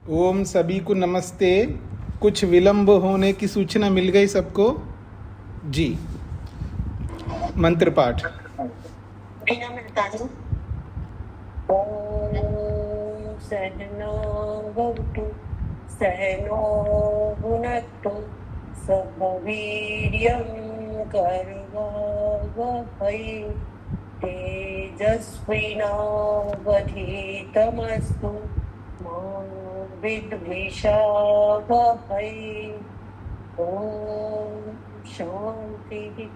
ओम सभी को नमस्ते। कुछ विलंब होने की सूचना मिल गई सबको जी। मंत्र पाठ। ओम सहना भवतु सहनो भुनक्तु सह वीर्यं करवावहै तेजस्विनावधीतमस्तु मा विद्विषावहै। ओम शांति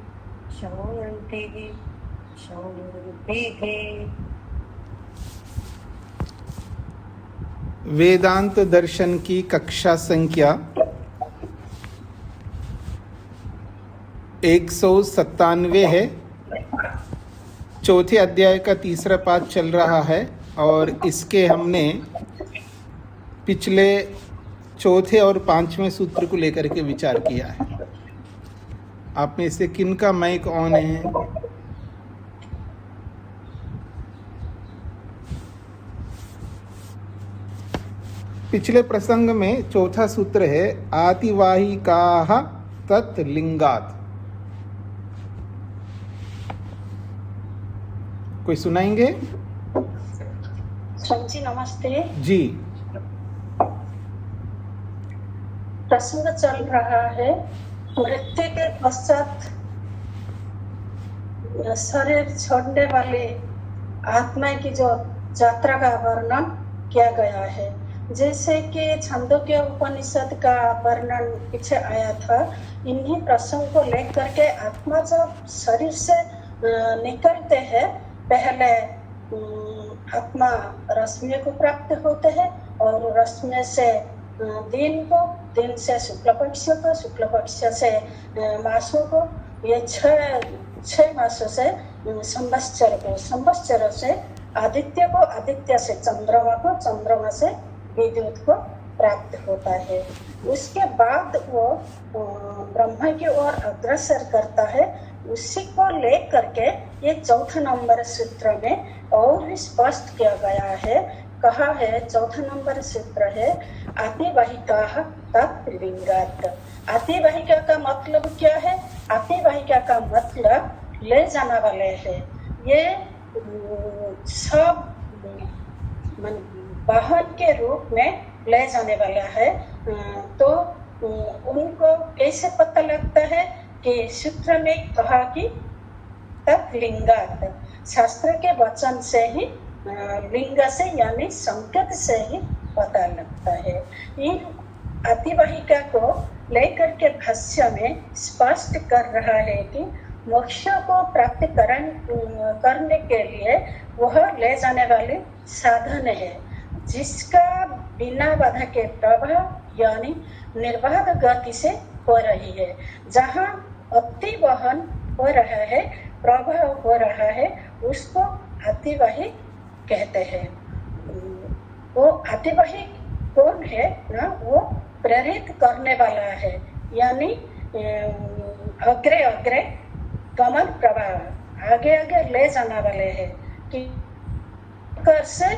शांति शांति। वेदांत दर्शन की कक्षा संख्या 197 है। चौथे अध्याय का तीसरा पाठ चल रहा है और इसके हमने पिछले चौथे और पांचवें सूत्र को लेकर के विचार किया है। आप में से किन का माइक ऑन है? पिछले प्रसंग में चौथा सूत्र है आतिवाहिकाः तत् लिंगात्। कोई सुनाएंगे? जी नमस्ते जी। प्रसंग चल रहा है मृत्यु के पश्चात शरीर छोड़ने वाली आत्मा की जो यात्रा का वर्णन किया गया है। जैसे कि छंदोग्य उपनिषद का वर्णन पीछे आया था, इन्हीं प्रसंग को लेकर के आत्मा जब शरीर से निकलते हैं, पहले आत्मा रश्मि को प्राप्त होते हैं और रश्मि से दिन को, दिन से शुक्ल पक्ष को, शुक्ल पक्ष से मासों को, ये छह मासों से संवत्सर को, संवत्सर से आदित्य को, आदित्य से चंद्रमा को, चंद्रमा से विद्युत को प्राप्त होता है। उसके बाद वो ब्रह्मा की ओर अग्रसर करता है। उसी को लेकर के ये चौथा नंबर सूत्र में और स्पष्ट किया गया है। कहा है, चौथा नंबर सूत्र है आतिवाहिकाः तत् लिंगात्। आतिवाहिका का मतलब क्या है? आतिवाहिका का मतलब ले जाने वाले है। ये सब वाहन के रूप में ले जाने वाला है। तो उनको कैसे पता लगता है कि सूत्र में कहा कि तत् लिंगात्, शास्त्र के वचन से ही, लिंग से यानी संकेत से ही पता लगता है। इन आतिवाहिका को लेकर के भाष्य में स्पष्ट कर रहा है कि मोक्ष को प्राप्त करने के लिए वह ले जाने वाली साधन है, जिसका बिना बाधा के प्रवाह यानी निर्बाध गति से हो रही है। जहाँ अति वहन हो रहा है, प्रवाह हो रहा है, उसको आतिवाहिक कहते हैं। वो आतिवाहिक कौन है ना? वो प्रेरित करने वाला है, यानी अग्रे अग्रे गमन प्रवाह, आगे आगे ले जाने वाले हैं कि कर से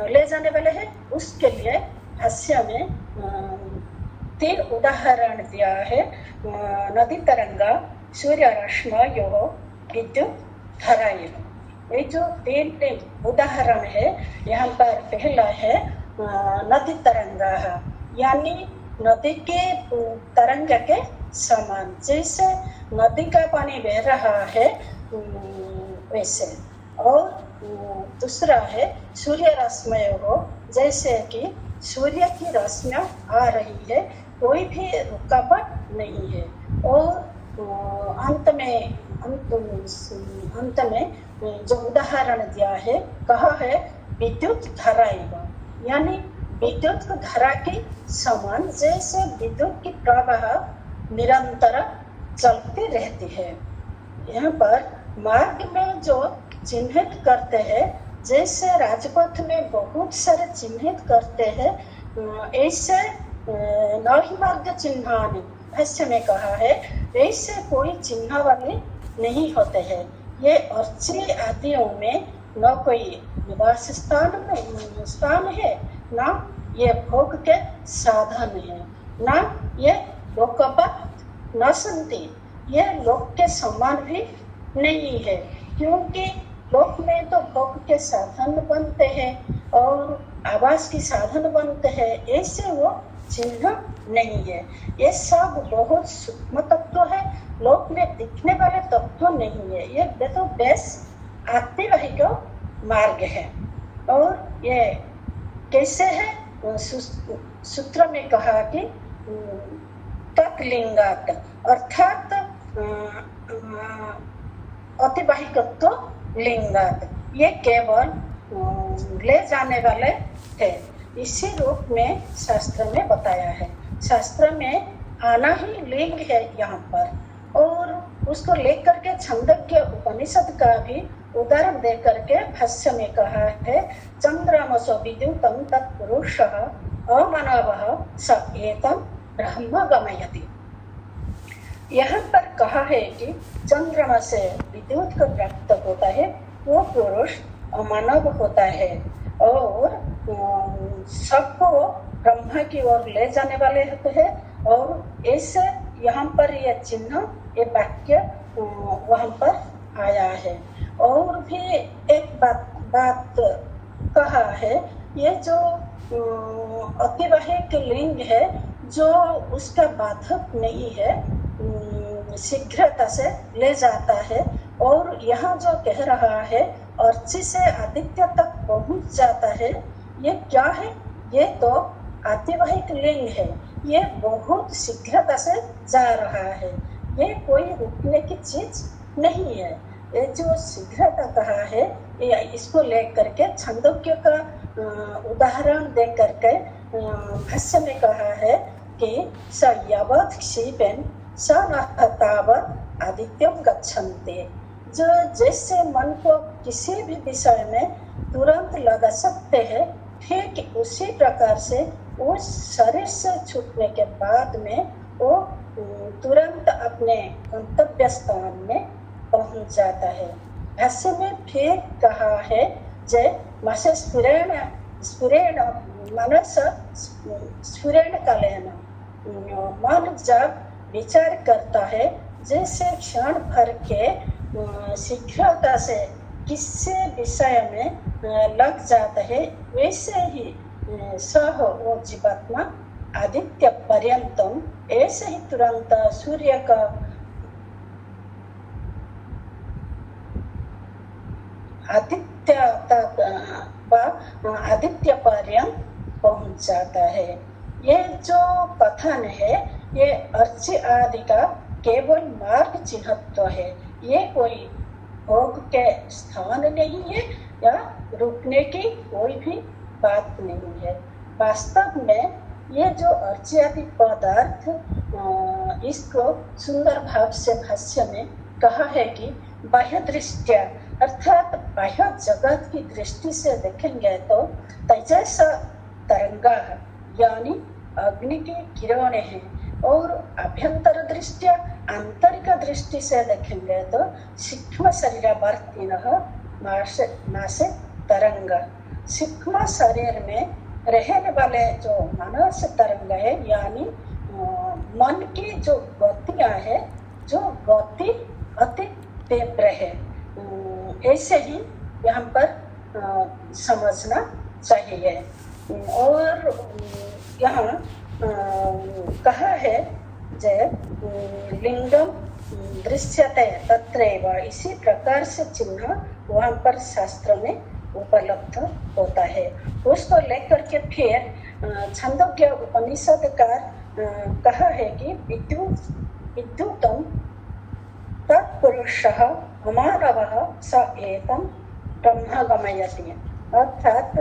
ले जाने वाले हैं। उसके लिए भाष्य में 3 उदाहरण दिया है। नदी तरंगा, सूर्य रश्मयोः, विद्युत धारायोः। ये जो 3 उदाहरण है, यहाँ पर पहला है नदी तरंगा, यानी नदी के तरंग के समान, जैसे नदी का पानी बह रहा है वैसे। और दूसरा है सूर्य रश्मियों, जैसे कि सूर्य की रश्मियाँ आ रही है, कोई भी रुकावट नहीं है। और अंत में जो उदाहरण दिया है, कहा है विद्युत धाराएगा, यानी विद्युत धारा के समान, जैसे विद्युत की प्रवाह निरंतर चलती रहती है। यहाँ पर मार्ग में जो चिन्हित करते हैं, जैसे राजपथ में बहुत सारे चिन्हित करते हैं, ऐसे नही मार्ग चिन्हानि, भाष्य में कहा है, ऐसे कोई चिन्ह वाले नहीं होते हैं। ये अर्ची आदियों में न कोई निवास स्थान है, न ये भोग के साधन है, ना ये लोकवत न संति, ये लोक के समान भी नहीं है, क्योंकि लोक में तो भोग के साधन बनते हैं और आवास की साधन बनते हैं, ऐसे वो चिन्ह नहीं है। ये सब बहुत सूक्ष्म तत्व है, लोक में दिखने वाले तत्व नहीं है। ये तो बेस आत्मवाहिक मार्ग है। और ये कैसे है, सूत्र में कहा कि तत्लिंगात, अर्थात अतिवाहिकत्व लिंगात, ये केवल ले जाने वाले थे, इसी रूप में शास्त्र में बताया है। शास्त्र में आना ही लिंग है यहाँ पर, और उसको लेकर के छंदज्ञ उपनिषद का भी उदाहरण दे करके भाष्य में कहा है, चंद्रमसो विद्युतम तत्पुरुषः अमानवः स एतं ब्रह्म गमयति। यहाँ पर कहा है कि चंद्रमा से विद्युत को प्राप्त होता है, वो पुरुष अमानव होता है और सबको ब्रह्मा की ओर ले जाने वाले होते हैं। और ऐसे यहाँ पर ये चिन्ह, ये वाक्य वहाँ पर आया है। और भी एक बात कहा है, ये जो अतिवाहिक लिंग है जो उसका बाधक नहीं है, शीघ्रता से ले जाता है। और यहाँ जो कह रहा है अर्ची से आदित्य तक पहुंच जाता है, ये क्या है? ये तो अतिवाहिक लिंग है, ये बहुत शीघ्रता से जा रहा है, ये कोई रुकने की चीज नहीं है। ये जो शीघ्रता कहा है, इसको लेकर के छंदोग्य का उदाहरण दे करके भाष्य में कहा है कि स यावत् क्षिपेन स न तावत् आदित्यम गच्छन्ति। जो जैसे मन को किसी भी विषय में तुरंत लगा सकते हैं, ठीक उसी प्रकार से उस शरीर से छूटने के बाद में वो तुरंत अपने गंतव्य स्थान में पहुंच जाता है। भाष्य में फिर कहा है, जय मसे स्फुरेण स्फुरेण मनस स्फुरेण कालेन, मन जब विचार करता है, जैसे क्षण भर के शीघ्रता से किसी विषय में लग जाता है, वैसे ही सह वो जीवात्मा आदित्य पर्यंतम, ऐसे ही तुरंत सूर्य का आदित्य तक आदित्य पर्यंत पहुंच जाता है। ये जो कथन है, ये अर्ची आदि का केवल मार्ग चिन्हत्व है, ये कोई भोग के स्थान नहीं है या रुकने की कोई भी बात नहीं है। वास्तव में ये जो अर्ची आदि पदार्थ, इसको सुंदर भाव से भाष्य में कहा है कि बाह्य दृष्टिया, अर्थात बाह्य जगत की दृष्टि से देखेंगे तो तेजस तरंगा यानी अग्नि की किरणें हैं, और अभ्यंतर दृष्टिया आंतरिक दृष्टि से देखेंगे तो सूक्ष्म शरीरवर्तिनः नासे तरंग, सूक्ष्म शरीर में रहने वाले जो मानस तरंग है, यानी मन की जो गतियां है, जो गति अति तीव्र है, ऐसे ही यहाँ पर समझना चाहिए। और यहाँ कहा है, जब लिंगम दृश्यते तत्रैव, इसी प्रकार से चिन्ह वहाँ पर शास्त्र में उपलब्ध होता है। उसको लेकर के फिर छंदोग्य उपनिषदकार कहा है कि विद्युतम तत्पुरुषः अमानवः स एतं ब्रह्म गमयति। अर्थात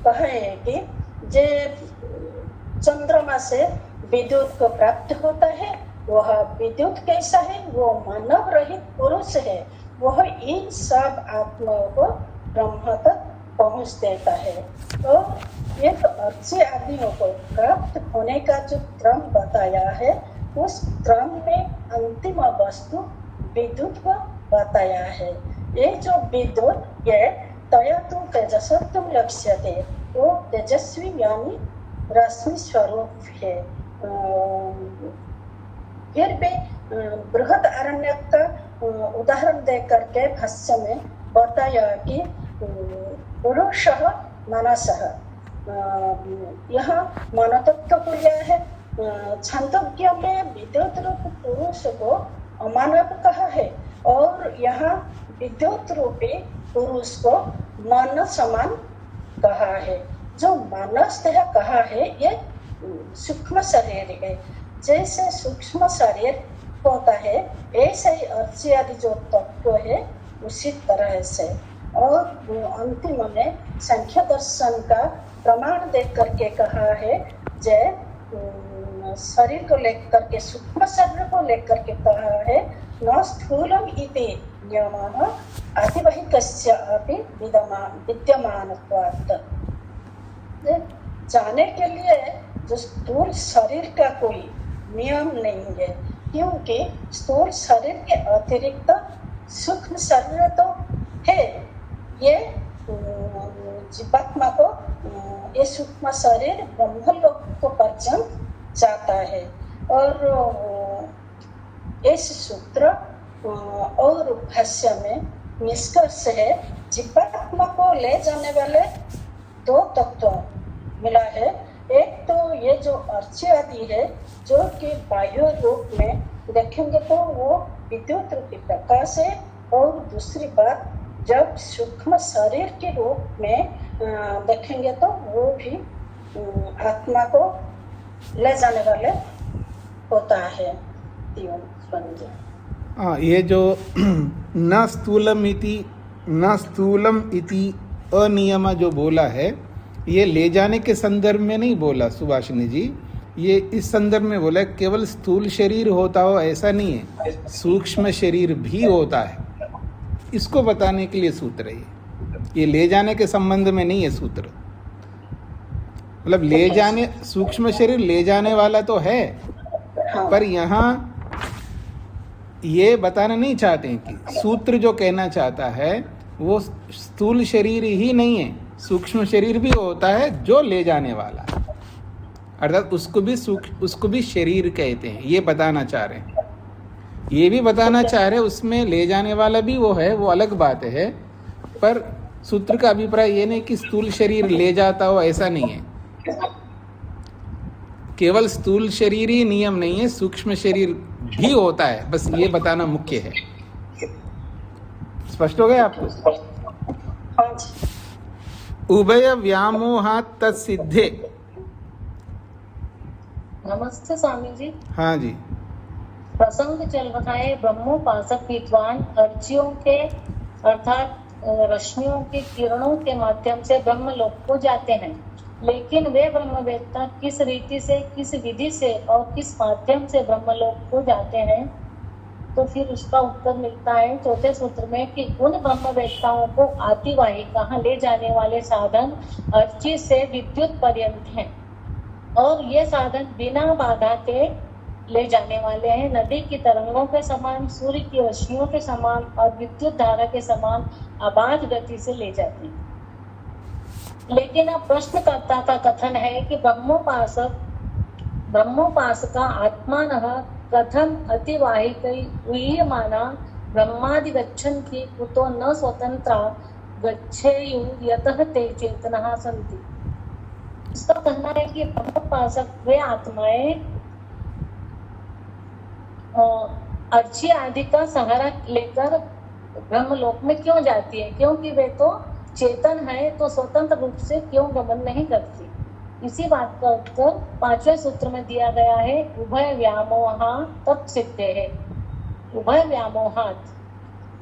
कहा है कि जे चंद्रमा से विद्युत को प्राप्त होता है, वह विद्युत कैसा है? वो मानव रहित पुरुष है, वह इन सब आत्माओं को ब्रह्म तक पहुंच देता है। और ये तो अर्ची आदियों को प्राप्त होने का जो क्रम बताया है, उस क्रम में अंतिम वस्तु विद्युत को बताया है। ये जो विद्युत, ये तया तु तेजसत्वं लक्ष्यते, वो तेजस्वी यानी रश्मि स्वरूप है। फिर भी बृहद अरण्यक का उदाहरण दे करके भाष्य में बताया कि पुरुषः मनसः, यहाँ मनतत्व को लिया है। छांदोग्य में विद्युत रूप पुरुष को अमानव कहा है और यहाँ विद्युत रूपी पुरुष को मन समान कहा है। जो मनस कहा है ये सूक्ष्म शरीर है। जैसे सूक्ष्म शरीर होता है ऐसे ही अर्ची आदि जो तत्व है उसी तरह से। और अंतिम में संख्या दर्शन का प्रमाण देख करके कहा है, जय शरीर को लेकर के सूक्ष्म शरीर को लेकर के कहा है, न स्थूलम इति नियमः अतिवहिकस्य अपि विद्यमानत्वात्। जाने के लिए जो स्थूल शरीर का कोई नियम नहीं है, क्योंकि स्थूल शरीर के अतिरिक्त सूक्ष्म शरीर तो है। ये जीवात्मा को ये सूक्ष्म शरीर ब्रह्मलोक को पर्यंत जाता है। और इस सूत्र और भाष्य में निष्कर्ष है, जीवात्मा को ले जाने वाले दो तत्व मिला है। एक तो ये जो अर्ची आदि है जो कि बाह्य रूप में देखेंगे तो वो विद्युत रूपी प्रकाश है, और दूसरी बात जब सूक्ष्म शरीर के रूप में देखेंगे तो वो भी आत्मा को ले जाने वाले होता है। हाँ, ये जो न स्थूलम इति अनियम जो बोला है, ये ले जाने के संदर्भ में नहीं बोला सुभाषिनी जी, ये इस संदर्भ में बोला केवल स्थूल शरीर होता हो ऐसा नहीं है, सूक्ष्म शरीर भी होता है। इसको बताने के लिए सूत्र है ये ले जाने के संबंध में नहीं है सूत्र। मतलब ले जाने, सूक्ष्म शरीर ले जाने वाला तो है, पर यहाँ ये बताना नहीं चाहते हैं कि सूत्र जो कहना चाहता है वो स्थूल शरीर ही नहीं है, सूक्ष्म शरीर भी होता है जो ले जाने वाला, अर्थात उसको भी शरीर कहते हैं। ये बताना चाह रहे हैं, ये भी बताना चाह रहे हैं उसमें ले जाने वाला भी वो है, वो अलग बात है। पर सूत्र का अभिप्राय ये नहीं कि स्थूल शरीर ले जाता हो, ऐसा नहीं है। केवल स्थूल शरीर ही नियम नहीं है, सूक्ष्म शरीर भी होता है, बस ये बताना मुख्य है। स्पष्ट हो गया आपको? उभय व्यामोहात् तत्सिद्धे। नमस्ते स्वामी जी। हाँ जी। प्रसंग चल रहा है ब्रह्मोपासक विद्वान अर्चियों के अर्थात रश्मियों की किरणों के माध्यम से ब्रह्मलोक को जाते हैं, लेकिन वे ब्रह्मवेत्ता किस रीति से, किस विधि से और किस माध्यम से ब्रह्मलोक को जाते हैं। तो फिर उसका उत्तर मिलता है चौथे सूत्र में कि उन ब्रह्मवेत्ताओं को आतिवाही कहा ले जाने वाले साधन अर्ची से विद्युत पर्यंत हैं, और ये साधन बिना बाधा के ले जाने वाले हैं। नदी की तरंगों के समान, सूर्य की रश्मियों के समान और विद्युत धारा के समान अबाध गति से ले जाते हैं। लेकिन अब प्रश्नकर्ता का कथन है कि ब्रह्मोपासका आत्मानः कथम अतिवाहिकैर्माना ब्रह्मादिगच्छन्ति कुतो न स्वतंत्रा गच्छेयुः यतः ते चेतनः सन्ति। इसका कहना है कि ब्रह्मोपासक वे आत्माएं अर्ची आदि का सहारा लेकर ब्रह्मलोक में क्यों जाती है, क्योंकि वे तो चेतन है, तो स्वतंत्र रूप से क्यों गमन नहीं करती। इसी बात का उत्तर पांचवें सूत्र में दिया गया है, उभय व्यामोहात् तत्सिद्धे है। उभय व्यामोहात्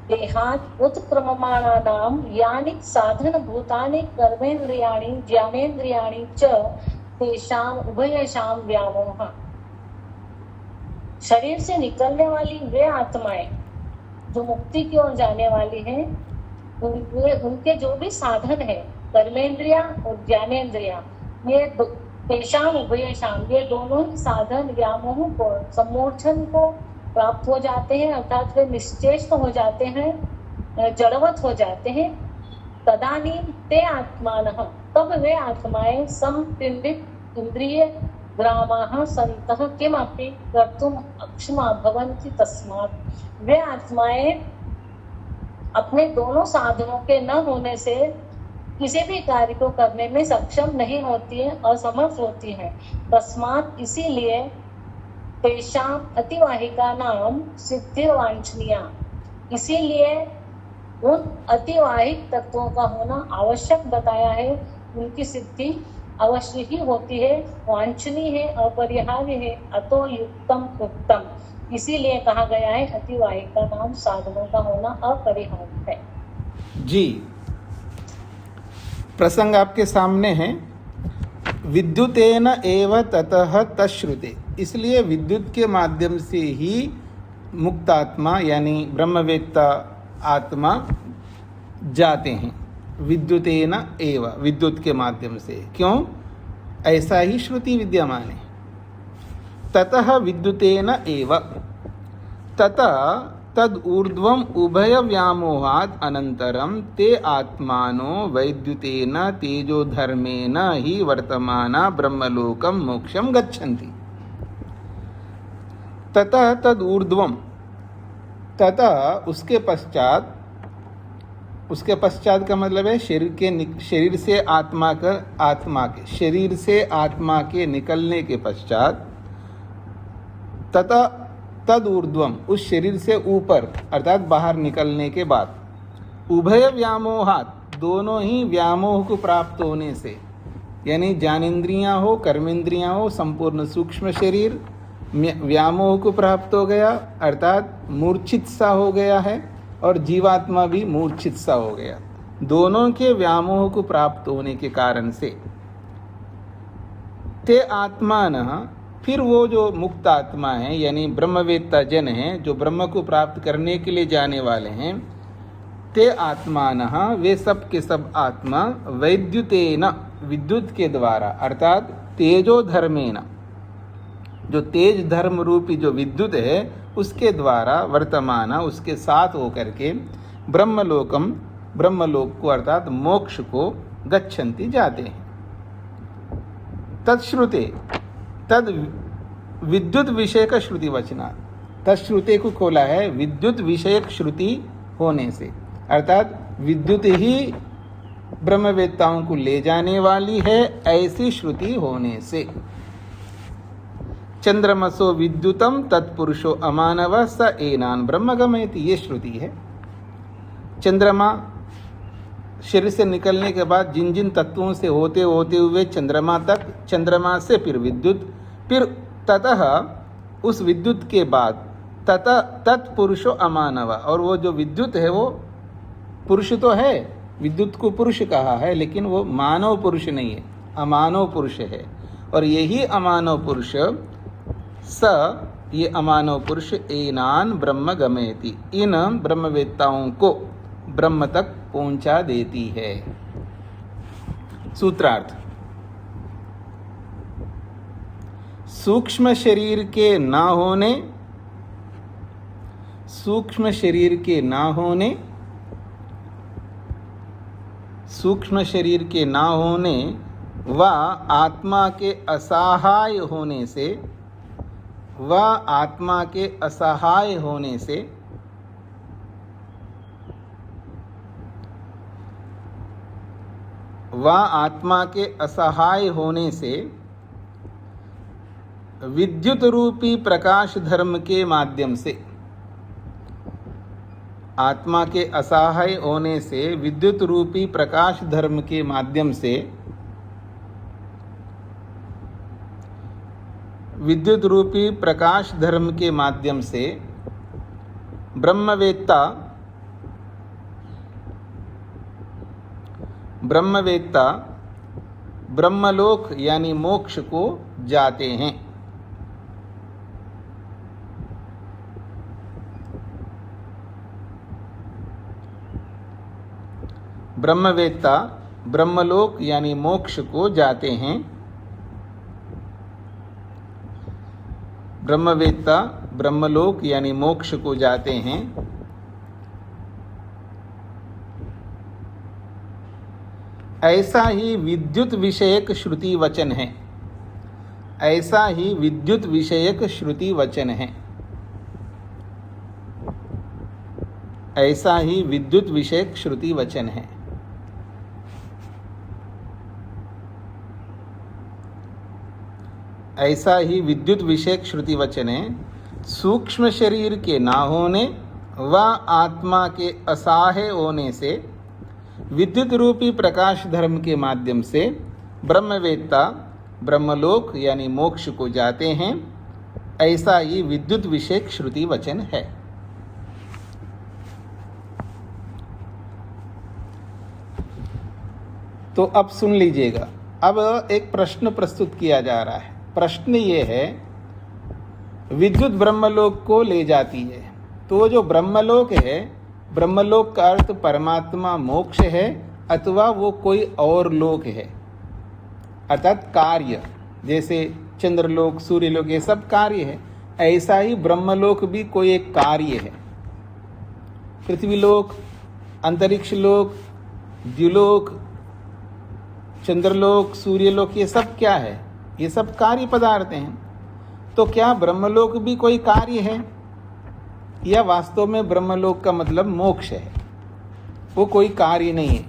देहात् उत्क्रममाणानां यानि साधन भूतानि कर्मेन्द्रियाणि ज्ञानेन्द्रियाणि च तेषां उभयेषां व्यामोहः। शरीर से निकलने वाली वे आत्माएं जो मुक्ति की ओर जाने वाली हैं, उनके जो भी साधन है कर्मेंद्रिया और ज्ञानेन्द्रिया, ये तेषां उभयेषां, ये दोनों ही साधन व्यामोह को, सम्मोक्षण को प्राप्त हो जाते हैं, अर्थात वे निश्चेष्ट हो जाते हैं, जड़वत हो जाते हैं। तदानीं ते आत्मानः, तब वे आत्माएं समपिंडित इंद्रिय ग्रामाः सन्तः किमपि कर्तुम् अक्षमा भवन्ति। तस्मात् वे आत्माएं अपने दोनों साधनों के न होने से किसी भी कार्य को करने में सक्षम नहीं होती है, असमर्थ होती है। तस्मात् इसीलिए तेषाम् अतिवाहिका नाम सिद्धिर्वांछनीया, इसीलिए उन अतिवाहिक तत्वों का होना आवश्यक बताया है। उनकी सिद्धि अवश्य ही होती है, वांछनीय है, अपरिहार्य है। अतो युक्तम उत्तम, इसीलिए कहा गया है अतिवाहिका नाम साधनों का होना अपरिहार्य है। जी, प्रसंग आपके सामने है। विद्युतेन एव ततः तश्रुते, इसलिए विद्युत के माध्यम से ही मुक्तात्मा यानी ब्रह्मवेत्ता आत्मा जाते हैं। विद्युतेन एव, विद्युत के माध्यम से। क्यों? ऐसा ही श्रुति विद्यमान है। ततः विद्युतेन एव, ततः तद ऊर्ध्वम उभय व्यामोहात् अनंतरम ते आत्मानो वैद्युतेन तेजो धर्मेण ही वर्तमाना ब्रह्मलोकम मोक्षम गच्छन्ति। ततः तद ऊर्ध्वम, ततः उसके पश्चात, उसके पश्चात का मतलब है शरीर से आत्मा के शरीर से आत्मा के निकलने के पश्चात, तथा तद ऊर्ध्वम, उस शरीर से ऊपर अर्थात बाहर निकलने के बाद, उभय व्यामोहात, दोनों ही व्यामोह को प्राप्त होने से, यानी ज्ञानेन्द्रियां हो, कर्मेंद्रियां हो, संपूर्ण सूक्ष्म शरीर व्यामोह को प्राप्त हो गया अर्थात मूर्छित सा हो गया है, और जीवात्मा भी मूर्छित सा हो गया। दोनों के व्यामोह को प्राप्त होने के कारण से ते आत्मान, फिर वो जो मुक्त आत्मा है यानी ब्रह्मवेत्ता जन हैं, जो ब्रह्म को प्राप्त करने के लिए जाने वाले हैं, ते आत्मान, वे सब के सब आत्मा वैद्युतेन, विद्युत के द्वारा अर्थात तेजो धर्मेण, जो तेज धर्म रूपी जो विद्युत है उसके द्वारा वर्तमान, उसके साथ होकर के ब्रह्मलोकम, ब्रह्मलोक को अर्थात मोक्ष को गच्छन्ति, जाते हैं। तत्श्रुते, तद विद्युत विषय का श्रुति वचना, तत्श्रुते को खोला है विद्युत विषयक श्रुति होने से, अर्थात विद्युत ही ब्रह्मवेत्ताओं को ले जाने वाली है, ऐसी श्रुति होने से। चंद्रमसो विद्युतम तत्पुरुषो अमानव स एनान ब्रह्म गमयति, ये श्रुति है। चंद्रमा शरीर से निकलने के बाद जिन जिन तत्वों से होते होते हुए चंद्रमा तक, चंद्रमा से फिर विद्युत, फिर ततः उस विद्युत के बाद ततः तत्पुरुषो अमानव, और वो जो विद्युत है वो पुरुष तो है, विद्युत को पुरुष कहा है, लेकिन वो मानव पुरुष नहीं है, अमानव पुरुष है। और यही अमानव पुरुष स, ये अमानव पुरुष एनान ब्रह्म गमयति, इन ब्रह्मवेत्ताओं को ब्रह्म तक पहुंचा देती है। सूत्रार्थ, सूक्ष्म शरीर के ना होने, सूक्ष्म शरीर के ना होने, सूक्ष्म शरीर के ना होने व आत्मा के असहाय होने से, व आत्मा के असहाय होने से, व आत्मा के असहाय होने से विद्युत रूपी प्रकाश धर्म के माध्यम से, आत्मा के असहाय होने से विद्युत रूपी प्रकाश धर्म के माध्यम से, विद्युत रूपी प्रकाश धर्म के माध्यम से ब्रह्मवेत्ता, ब्रह्मवेत्ता ब्रह्मलोक यानी मोक्ष को जाते हैं। ब्रह्मवेत्ता ब्रह्मलोक यानी मोक्ष को जाते हैं। ब्रह्मवेत्ता ब्रह्मलोक यानी मोक्ष को जाते हैं। ऐसा ही विद्युत विषयक श्रुति वचन है। ऐसा ही विद्युत विषयक श्रुति वचन है। ऐसा ही विद्युत विषयक श्रुति वचन है। ऐसा ही विद्युत विषयक श्रुति वचन है। सूक्ष्म शरीर के ना होने व आत्मा के असहाय होने से विद्युत रूपी प्रकाश धर्म के माध्यम से ब्रह्मवेत्ता ब्रह्मलोक यानी मोक्ष को जाते हैं। ऐसा ही विद्युत विषयक श्रुति वचन है। तो अब सुन लीजिएगा। अब एक प्रश्न प्रस्तुत किया जा रहा है। प्रश्न ये है, विद्युत ब्रह्मलोक को ले जाती है, तो जो ब्रह्मलोक है, ब्रह्मलोक का अर्थ परमात्मा मोक्ष है अथवा वो कोई और लोक है, अर्थात कार्य, जैसे चंद्रलोक सूर्यलोक ये सब कार्य है। ऐसा ही ब्रह्मलोक भी कोई एक कार्य है। पृथ्वीलोक, अंतरिक्ष लोक, द्युलोक, चंद्रलोक, सूर्यलोक ये सब क्या है? ये सब कार्य पदार्थ हैं। तो क्या ब्रह्मलोक भी कोई कार्य है या वास्तव में ब्रह्मलोक का मतलब मोक्ष है, वो कोई कार्य नहीं है?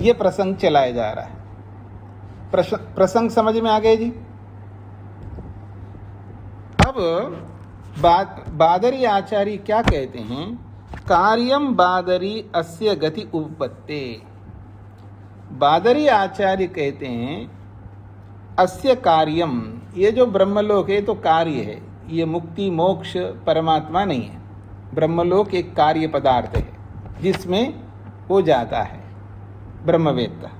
ये प्रसंग चलाया जा रहा है। प्रसंग समझ में आ गए जी? अब बादरी आचार्य क्या कहते हैं? कार्यम बादरी अस्य गति उपपत्ते। बादरी आचार्य कहते हैं अस्य कार्यम, ये जो ब्रह्मलोक है तो कार्य है, ये मुक्ति मोक्ष परमात्मा नहीं है। ब्रह्मलोक एक कार्य पदार्थ है जिसमें वो जाता है ब्रह्मवेत्ता।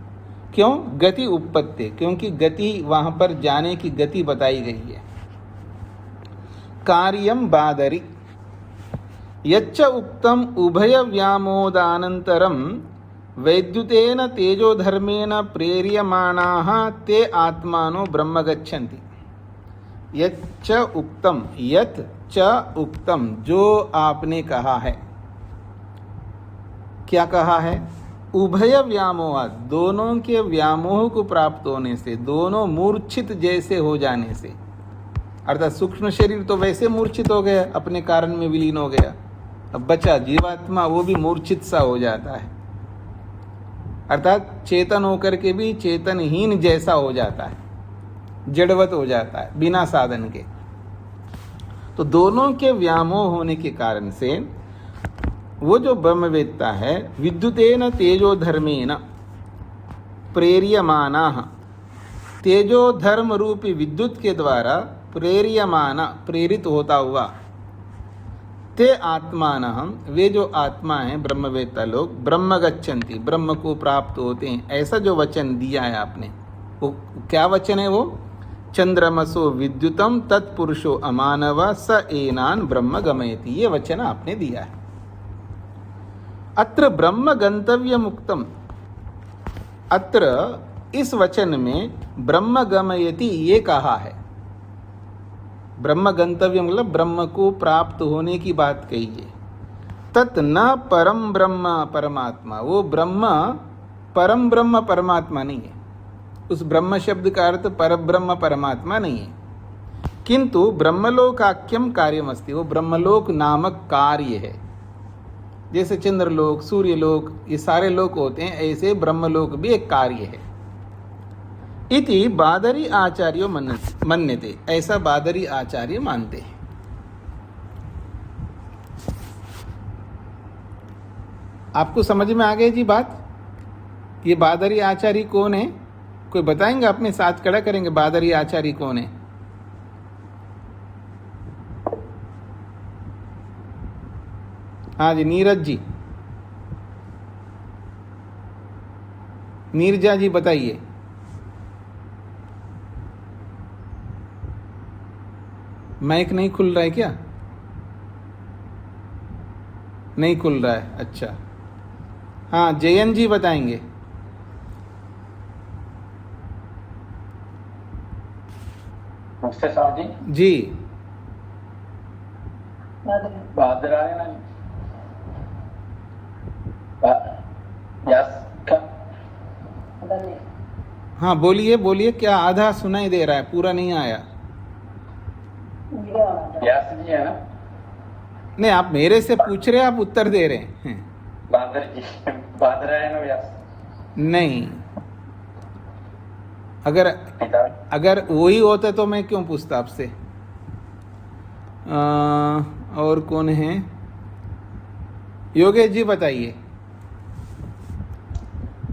क्यों? गति उपपत्ति, क्योंकि गति वहां पर जाने की गति बताई गई है। कार्यम बादरी यच्च उक्तम उभय व्यामोदानंतरम वैद्युतेन तेजोधर्मेण प्रेर्यमाणाः ते आत्मानो ब्रह्म गच्छन्ति। यच्च उक्तम, यत् च उक्तम, जो आपने कहा है। क्या कहा है? उभय व्यामोह, दोनों के व्यामोह को प्राप्त होने से, दोनों मूर्छित जैसे हो जाने से, अर्थात सूक्ष्म शरीर तो वैसे मूर्छित हो गया, अपने कारण में विलीन हो गया। अब बचा जीवात्मा, वो भी मूर्छित सा हो जाता है, अर्थात चेतन होकर के भी चेतनहीन जैसा हो जाता है, जड़वत हो जाता है बिना साधन के। तो दोनों के व्यामोह होने के कारण से वो जो ब्रह्मवेत्ता है, विद्युतेन तेजो धर्मेण प्रेर्यमानाः, तेजो धर्म रूपी विद्युत के द्वारा प्रेर्यमाना, प्रेरित होता हुआ, ते आत्मानः, वे जो आत्मा है ब्रह्मवेत्ता लोग, ब्रह्म गच्छन्ति, ब्रह्म को प्राप्त होते हैं। ऐसा जो वचन दिया है आपने, वो क्या वचन है? वो चंद्रमसो विद्युतम तत्पुरुषो अमानव स एनान ब्रह्म गमयति, ये वचन आपने दिया है। अत्र ब्रह्म गंतव्य मुक्तम, अत्र इस वचन में ब्रह्म गमयति ये कहा है। ब्रह्म गंतव्य मतलब ब्रह्म को प्राप्त होने की बात कही है। तत् न परम ब्रह्म परमात्मा, वो ब्रह्म परम ब्रह्म परमात्मा नहीं है। उस ब्रह्म शब्द का अर्थ परब्रह्म परमात्मा नहीं है, किंतु ब्रह्मलोकाख्यम कार्यमस्ति, वो ब्रह्मलोक नामक कार्य है। जैसे चंद्रलोक सूर्यलोक ये सारे लोक होते हैं, ऐसे ब्रह्मलोक भी एक कार्य है। इति बादरी आचार्यो मन्यते, ऐसा बादरी आचार्य मानते हैं। आपको समझ में आ गई जी बात? ये बादरी आचार्य कौन है? कोई बताएंगे? अपने साथ खड़ा करेंगे, बादरी आचार्य कौन है? हाँ जी, नीरज जी, नीरजा जी बताइए। माइक नहीं खुल रहा है क्या? नहीं खुल रहा है, अच्छा। हाँ, जयन जी बताएंगे। नमस्ते साहब जी। जी, बादरायण हाँ बोलिए बोलिए, क्या आधा सुनाई दे रहा है, पूरा नहीं आया? व्यास जी है ना? नहीं, आप मेरे से पूछ रहे हैं, आप उत्तर दे रहे हैं। बादर जी, बादरायण व्यास नहीं, अगर पिता। अगर वही होता तो मैं क्यों पूछता आपसे। और कौन है? योगेश जी बताइए।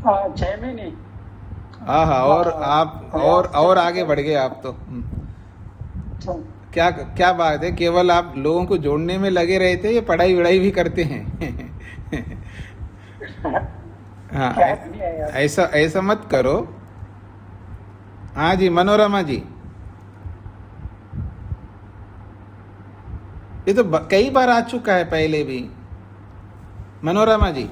हाँ, 6 महीने। हाँ, और आप और आगे बढ़ गए आप तो। क्या क्या बात है, केवल आप लोगों को जोड़ने में लगे रहते, ये पढ़ाई वढ़ाई भी करते हैं। हाँ, ऐसा मत करो। हाँ जी, मनोरमा जी, ये तो कई बार आ चुका है पहले भी। मनोरमा जी।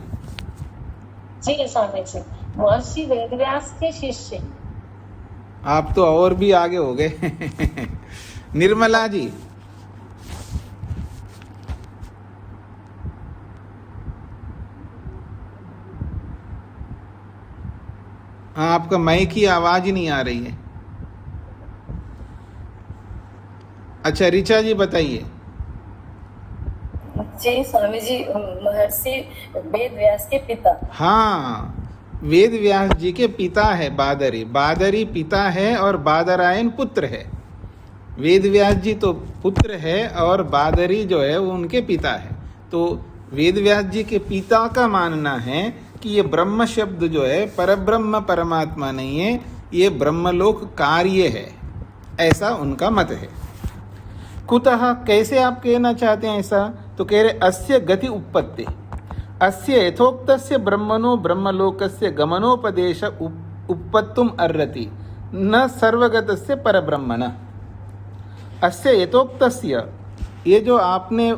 जी स्वामी जी, महर्षि वेदव्यास के शिष्य। आप तो और भी आगे हो गए। निर्मला जी। हाँ, आपका माइक की आवाज ही नहीं आ रही है। अच्छा, ऋचा जी बताइए। जी स्वामी जी, महर्षि वेद व्यास के पिता। हाँ, वेद व्यास जी के पिता है बादरी। बादरी पिता है और बादरायन पुत्र है। वेद व्यास जी तो पुत्र है और बादरी जो है वो उनके पिता है। तो वेद व्यास जी के पिता का मानना है कि ये ब्रह्म शब्द जो है परब्रह्म परमात्मा नहीं है, ये ब्रह्मलोक कार्य है, ऐसा उनका मत है। कुतः, कैसे आप कहना चाहते हैं ऐसा? तो कह रहे अस्य गति उत्पत्ति, अस्य यथोक्तस्य ब्रह्मणो ब्रह्मलोकस्य गमनोपदेश उत्पत्तुम अर्हति, न सर्वगतस्य परब्रह्मण। अस्य यथोक्तस्य, ये जो आपने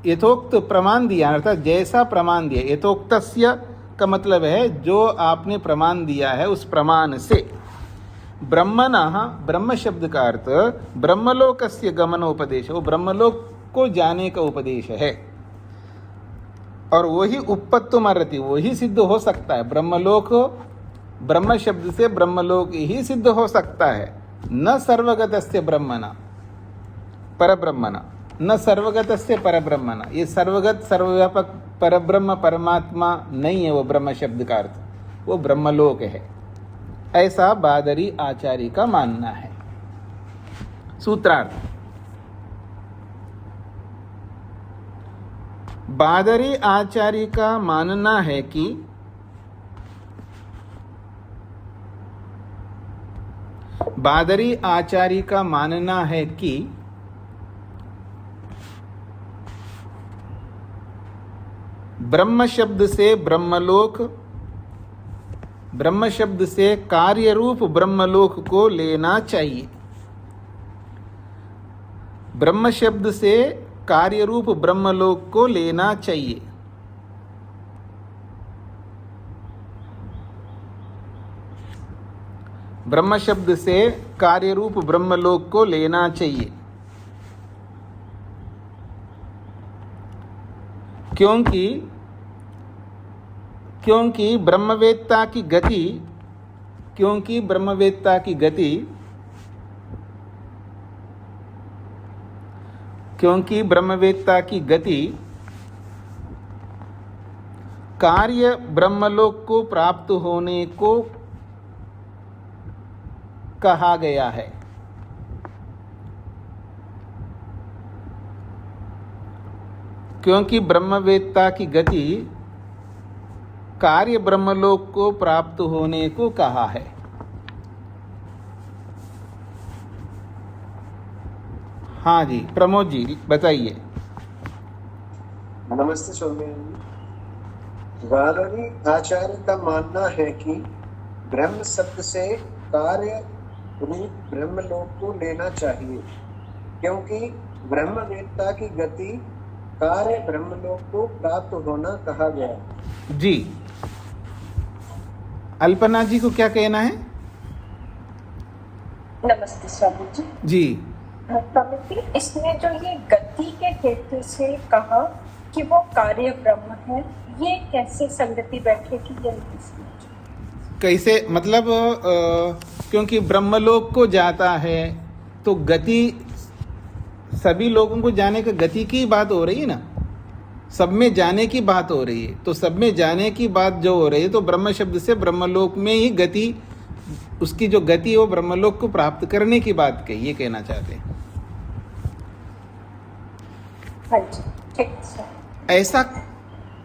यथोक्त प्रमाण दिया, अर्थात जैसा प्रमाण दिया, यथोक्तस्य का मतलब है जो आपने प्रमाण दिया है उस प्रमाण से। ब्रह्मणः, ब्रह्म शब्द का अर्थ ब्रह्मलोकस्य गमनोपदेश, वो ब्रह्मलोक को जाने का उपदेश है। और वही उत्पत्तुमर्हति, वही सिद्ध हो सकता है। ब्रह्मलोक, ब्रह्म शब्द से ब्रह्मलोक ही सिद्ध हो सकता है। न सर्वगतस्य ब्रह्मणा परब्रह्मणा, न सर्वगतस्य परब्रह्मणा, ये सर्वगत सर्वव्यापक परब्रह्म परमात्मा नहीं है वो ब्रह्म शब्द का अर्थ, वो ब्रह्मलोक है, ऐसा बादरी आचार्य का मानना है। सूत्रार्थ, बादरी आचार्य का मानना है कि बादरी आचार्य का मानना है कि ब्रह्म शब्द से ब्रह्मलोक, ब्रह्म शब्द से कार्य रूप ब्रह्मलोक को लेना चाहिए। ब्रह्म शब्द से कार्य रूप ब्रह्मलोक को लेना चाहिए। ब्रह्म शब्द से कार्य रूप ब्रह्मलोक को लेना चाहिए, क्योंकि ब्रह्मवेत्ता की गति, क्योंकि ब्रह्मवेत्ता की गति, क्योंकि ब्रह्मवेत्ता की गति कार्य ब्रह्मलोक को प्राप्त होने को कहा गया है। क्योंकि ब्रह्मवेत्ता की गति कार्य ब्रह्मलोक को प्राप्त होने को कहा है। हाँ जी, प्रमोद जी बताइए। नमस्ते स्वामी जी। बादरी आचार्य का मानना है कि ब्रह्म शब्द से कार्य रूप ब्रह्मलोक को लेना चाहिए, क्योंकि ब्रह्मवेत्ता की गति कार्य ब्रह्मलोक को प्राप्त होना कहा गया है। जी, अल्पना जी को क्या कहना है? नमस्ते स्वामी जी। जी, स्वामी जी, इसमें जो ये गति के हेतु से कहा कि वो कार्य ब्रह्म है, ये कैसे संगति बैठेगी? कैसे, मतलब क्योंकि ब्रह्मलोक को जाता है तो गति, सभी लोगों को जाने का गति की बात हो रही है ना, सब में जाने की बात हो रही है। तो सब में जाने की बात जो हो रही है तो ब्रह्म शब्द से ब्रह्मलोक में ही गति, उसकी जो गति है वो ब्रह्मलोक को प्राप्त करने की बात कही, ये कहना चाहते हैं। हाँ जी, ठीक सर। ऐसा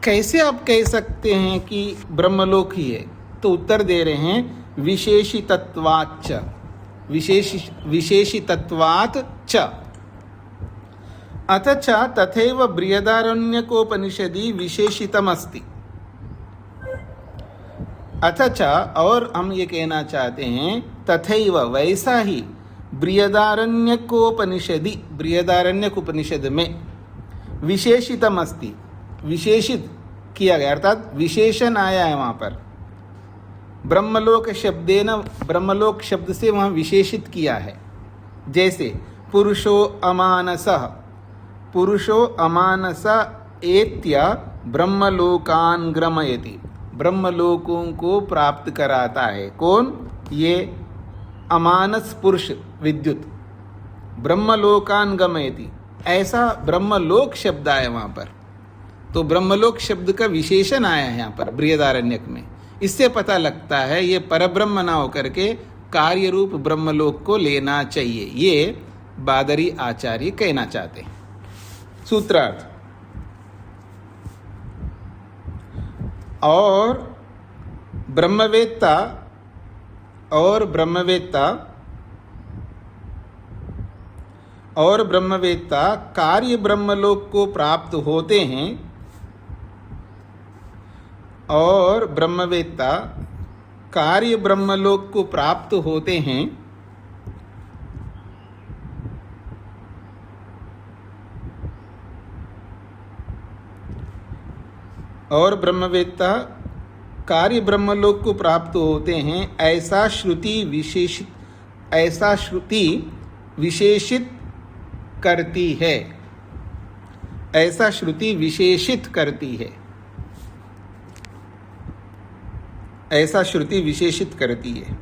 कैसे आप कह सकते हैं कि ब्रह्मलोक ही है? तो उत्तर दे रहे हैं विशेषितत्वाच्च, विशेषितत्वात् च, अथ च तथैव बृहदारण्यकोपनिषदि विशेषितमस्ति। अथ च, और हम ये कहना चाहते हैं तथैव, वैसा ही, बृहदारण्यकोपनिषदि, बृहदारण्यक उपनिषद में विशेषितमस्ति, विशेषित किया गया, अर्थात विशेषण आया है वहाँ पर। ब्रह्मलोक शब्देन, ब्रह्मलोक शब्द से वहाँ विशेषित किया है। जैसे पुरुषो अमानसः, पुरुषो अमानस एत्य ब्रह्मलोकान् ग्रमयति, ब्रह्मलोकों को प्राप्त कराता है। कौन? ये अमानस पुरुष विद्युत, ब्रह्मलोकान् गमयति, ऐसा ब्रह्मलोक शब्द आया वहाँ पर। तो ब्रह्मलोक शब्द का विशेषण आया है यहाँ पर बृहदारण्यक में। इससे पता लगता है ये परब्रह्म ना होकर के कार्य रूप ब्रह्मलोक को लेना चाहिए, ये बादरी आचार्य कहना चाहते हैं। सूत्रार्थ, और ब्रह्मवेत्ता, और ब्रह्मवेत्ता, और ब्रह्मवेत्ता कार्य ब्रह्मलोक को प्राप्त होते हैं, और ब्रह्मवेत्ता कार्य ब्रह्मलोक को प्राप्त होते हैं, और ब्रह्मवेत्ता कार्य ब्रह्मलोक को प्राप्त होते हैं, ऐसा श्रुति विशेषित, ऐसा श्रुति विशेषित करती है, ऐसा श्रुति विशेषित करती है, ऐसा श्रुति विशेषित करती है।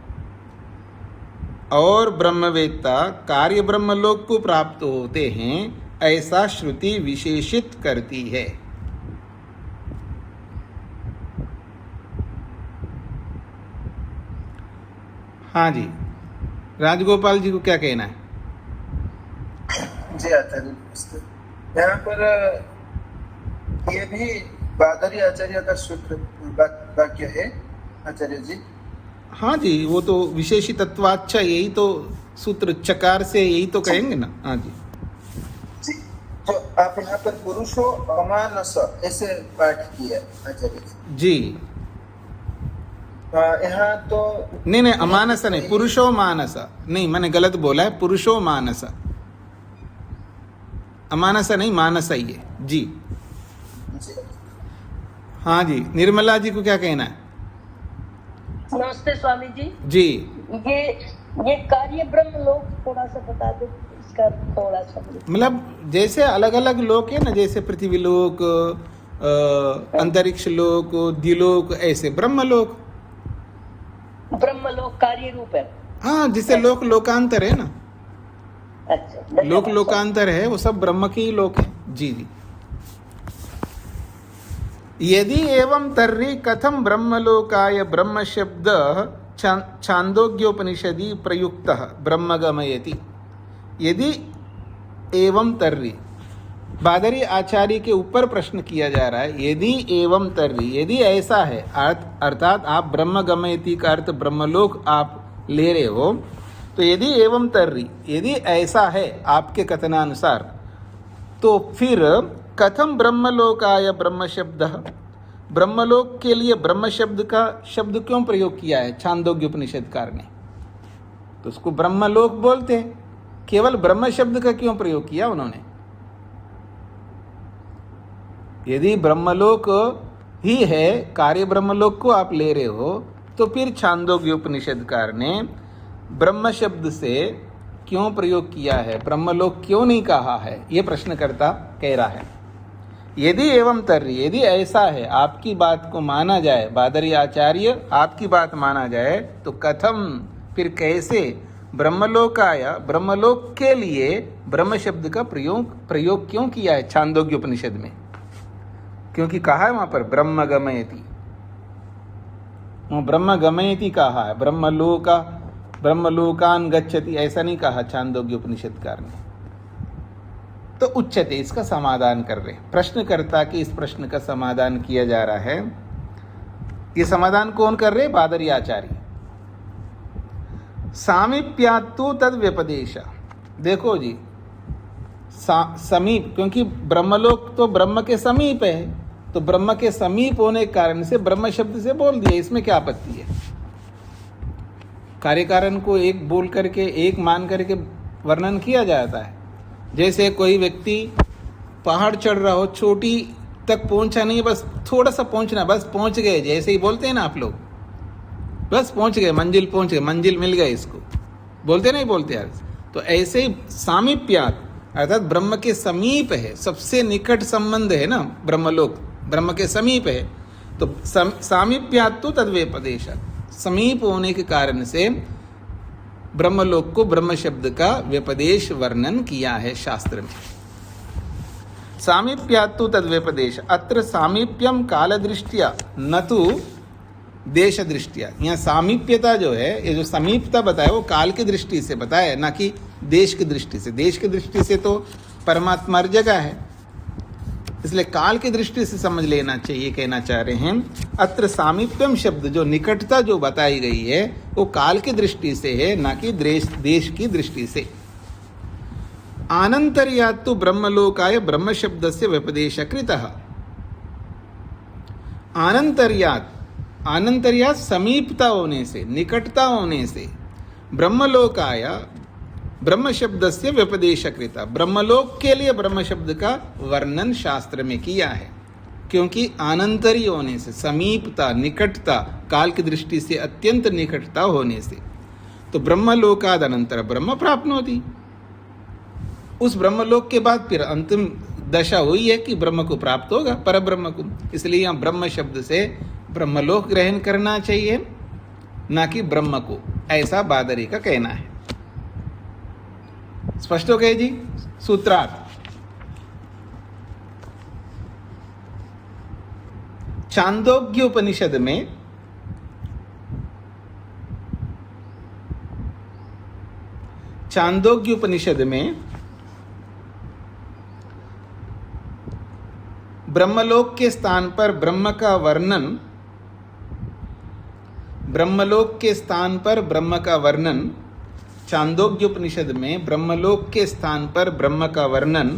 और ब्रह्मवेत्ता कार्य ब्रह्मलोक को प्राप्त होते हैं, ऐसा श्रुति विशेषित करती है। हाँ जी, राजगोपाल जी को क्या कहना है? जी आचार्य, यहाँ पर ये भी बादरी आचार्य का सूत्र वाक्य है आचार्य जी। हाँ जी, वो तो विशेषितत्वाच्च, यही तो सूत्र चकार से यही तो कहेंगे ना। हाँ जी जी, तो आप यहाँ पर पुरुषो अमानस ऐसे पाठ किया आचार्य जी। यहाँ तो नहीं, अमानस नहीं, पुरुषो मानस नहीं, मैंने गलत बोला है, पुरुषो मानस, अमानस नहीं, मानस ही है जी। हाँ जी, निर्मला जी को क्या कहना है? नमस्ते स्वामी जी। जी, ये कार्य ब्रह्म लोक थोड़ा सा बता दो इसका, थोड़ा सा। मतलब जैसे अलग अलग लोक है ना, जैसे पृथ्वी लोक, अंतरिक्ष लोक, द्युलोक, ऐसे ब्रह्मलोक, ब्रह्मलोक कार्य रूप है। हाँ, जिसे लोक लोकांतर है ना, अच्छा, लोक लोकांतर है, वो सब ब्रह्म के ही लोक है। जी जी। यदि एवं तर्हि कथम ब्रह्मलोकाय ब्रह्म शब्द छांदोग्योपनिषदि प्रयुक्तः ब्रह्म गमयति। यदि एवं तर्हि, बादरी आचार्य के ऊपर प्रश्न किया जा रहा है। यदि एवं तर्हि, यदि ऐसा है, अर्थात आप ब्रह्म गमयति का अर्थ ब्रह्मलोक आप ले रहे हो, तो यदि एवं तर्हि, यदि ऐसा है आपके कथनानुसार, तो फिर कथम ब्रह्मलोकाय ब्रह्म शब्द, ब्रह्मलोक के लिए ब्रह्म शब्द का शब्द क्यों प्रयोग किया है छांदोग्य उपनिषदकार ने? तो उसको ब्रह्मलोक बोलते हैं, केवल ब्रह्म शब्द का क्यों प्रयोग किया उन्होंने? यदि ब्रह्मलोक ही है, कार्य ब्रह्मलोक को आप ले रहे हो, तो फिर छांदोग्य उपनिषदकार ने ब्रह्म शब्द से क्यों प्रयोग किया है, ब्रह्मलोक क्यों नहीं कहा है? ये प्रश्नकर्ता कह रहा है। यदि एवं तर्हि, यदि ऐसा है, आपकी बात को माना जाए, बादरी आचार्य आपकी बात माना जाए, तो कथम, फिर कैसे, ब्रह्मलोकाय, ब्रह्मलोक के लिए ब्रह्म शब्द का प्रयोग क्यों किया है छांदोग्य उपनिषद में? क्योंकि कहा है वहां पर ब्रह्म गमयति, ब्रह्म गमयति कहा है, ब्रह्मलोकान गच्छति ऐसा नहीं कहा छांदोग्य उपनिषदकार ने। तो उच्चते, इसका समाधान कर रहे, प्रश्नकर्ता के इस प्रश्न का समाधान किया जा रहा है। ये समाधान कौन कर रहे? बादरी आचार्य। सामीप्यात्तु तद व्यपदेश, देखो जी, समीप, क्योंकि ब्रह्मलोक तो ब्रह्म के समीप है, तो ब्रह्म के समीप होने के कारण से ब्रह्म शब्द से बोल दिया, इसमें क्या आपत्ति है? कार्यकारण को एक बोल करके, एक मान करके वर्णन किया जाता है। जैसे कोई व्यक्ति पहाड़ चढ़ रहा हो, चोटी तक पहुंचा नहीं, बस थोड़ा सा पहुंचना, बस पहुंच गए, जैसे ही बोलते हैं ना आप लोग, बस पहुंच गए, मंजिल पहुंच गए, मंजिल मिल गए, इसको बोलते नहीं बोलते यार। तो ऐसे ही सामीप्यात अर्थात ब्रह्म के समीप है, सबसे निकट संबंध है ना ब्रह्मलोक, ब्रह्म के समीप है। तो सामीप्यात तो तद्व्यपदेश, समीप होने के कारण से ब्रह्मलोक को ब्रह्म शब्द का व्यपदेश वर्णन किया है शास्त्र में। सामीप्यात तो तद्व्यपदेश, अत्र सामीप्यम काल दृष्टिया न तो देश दृष्टिया। यहाँ सामीप्यता जो है, ये जो समीपता बताया वो काल की दृष्टि से बताया, ना कि देश की दृष्टि से। देश की दृष्टि से तो परमात्मा हर जगह है, इसलिए काल की दृष्टि से समझ लेना चाहिए। कहना चाह रहे हैं अत्र सामीप्यम शब्द, जो निकटता जो बताई गई है वो काल की दृष्टि से है, ना कि देश की दृष्टि से। आनंतर्यात् तो ब्रह्मलोकाय ब्रह्म शब्द से व्यपदेशकृतः। आनंतर्यात् समीपता होने से, निकटता होने से, ब्रह्मलोकाय ब्रह्म शब्द से व्यपदेशकृत, ब्रह्मलोक के लिए ब्रह्म शब्द का वर्णन शास्त्र में किया है। क्योंकि आनंतरी होने से, समीपता, निकटता, काल की दृष्टि से अत्यंत निकटता होने से, तो ब्रह्मलोकाद अनंतर ब्रह्म प्राप्नोति। उस ब्रह्मलोक के बाद फिर अंतिम दशा हुई है कि ब्रह्म को प्राप्त होगा, परब्रह्म को। इसलिए यहाँ ब्रह्म शब्द से ब्रह्मलोक ग्रहण करना चाहिए, ना कि ब्रह्म को, ऐसा बादरी का कहना है। स्पष्ट हो गए जी? सूत्रार्थ, छांदोग्य उपनिषद में ब्रह्मलोक के स्थान पर ब्रह्म का वर्णन, ब्रह्मलोक के स्थान पर ब्रह्म का वर्णन, छांदोग्य उपनिषद में ब्रह्मलोक के स्थान पर ब्रह्म का वर्णन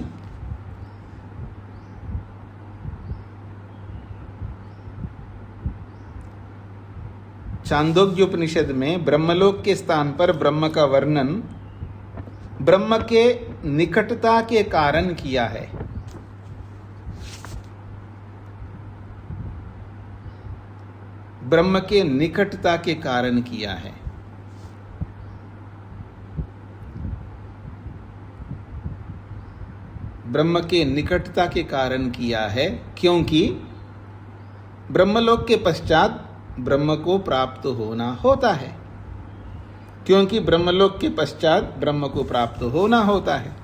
छांदोग्य उपनिषद में ब्रह्मलोक के स्थान पर ब्रह्म का वर्णन ब्रह्म के निकटता के कारण किया है। ब्रह्म के निकटता के कारण किया है। ब्रह्म के निकटता के कारण किया है, क्योंकि ब्रह्मलोक के पश्चात ब्रह्म को प्राप्त होना होता है। क्योंकि ब्रह्मलोक के पश्चात ब्रह्म को प्राप्त होना होता है।